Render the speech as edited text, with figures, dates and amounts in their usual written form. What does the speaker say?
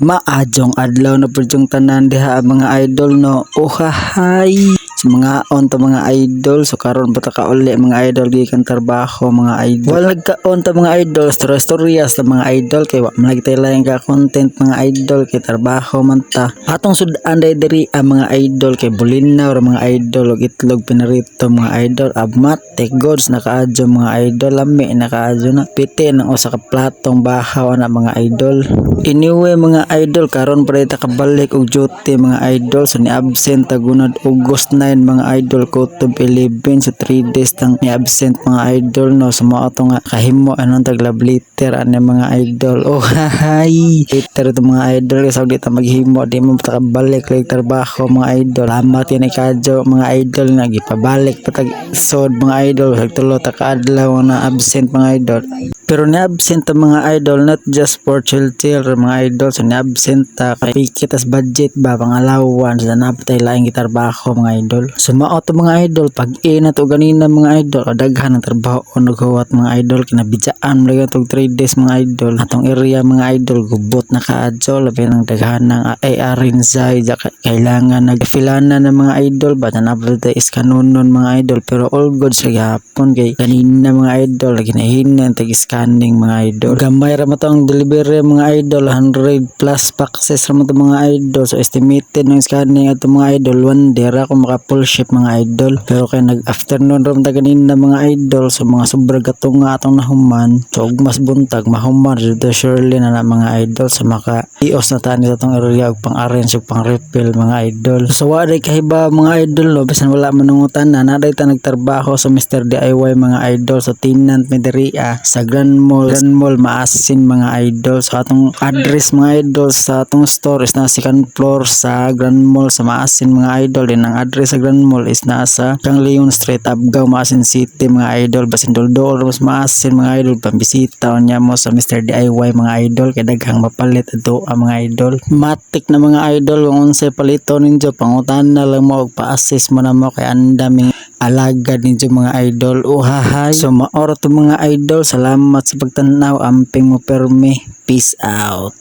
Maadjong adlaw na pudyong tanan diha mga idol no. Uhahay sa mga on to mga idol. So karon bata ka uli mga idol gikan trabaho mga idol. Wala nagkaon ta mga idol storya sa mga idol kay wa man lagi lain ka content mga idol kay trabaho man ta. Atong sudan diri mga idol kay bulinaw ra mga idol ug itlog pinarito mga idol. Abmat take goods nakaadyo mga idol lami nakaadyo na piti ng usa ka platong bahaw na mga idol. Anyway mga idol karon pa ta kabalik og duty mga idol so ni absent tagunad August 9 mga idol kutob 11 sa 3 days tang ni absent mga idol no so mao to nga kahimo anong tag love letter ani mga idol. Oh hahay letter to mga idol sa di ta maghimo di mo ta kabalik like trabaho mga idol amat yan ikadyo mga idol na gipabalik patag sod mga idol tulo ta ka adlaw na absent mga idol. Pero ni-absent ang mga idol not just for chill mga idol so ni-absent ta kay pikit as budget ba pangalawan sa napatay laing gitarbaho mga idol. So mao to mga idol pag ina to ganina mga idol daghan ang trabaho naghuwat mga idol kinabidyaan mga tog 3 days mga idol atong area mga idol gubot na kaadyo labi ng daghan ng arinzay kailangan nagfilana ng mga idol ba na napatay is kanunon mga idol pero all good sa gihapon kay kanina mga idol ginahinan tag scanning mga idol. Gamay ra mo ang delivery mga idol 100 plus boxes ra mo mga idol so estimated ng scanning ato mga idol one day ra ko maka full ship mga idol pero kay nag afternoon ram ta ganina mga idol so mga sobra gatong nga atong nahuman so ug mas buntag mahuman dito surely na mga idol so maka ios na tani sa atong area ug pang arrange ug pang refill mga idol. So wa day kahiba mga idol no bisan wala manungutan na naday ta nagtrabaho sa Mr. DIY mga idol so tenant mi diri sa Grand Mall maasin mga idol so atong address mga idol sa atong store is na second floor sa Grand Mall sa maasin mga idol din ang address sa Grand Mall is nasa Kang Leon Street Abgao Maasin City mga idol basin dol mas maasin mga idol pambisita nya mo sa Mr. DIY mga idol kay daghang mapalit ato ang mga idol matik na mga idol kung unsay palito ninyo pangutan na lang mo og pa-assist mo na mo kay andaming alagad ninyo mga idol. Uhahay so maoro to mga idol salamat sa pagtanaw amping mo permi peace out.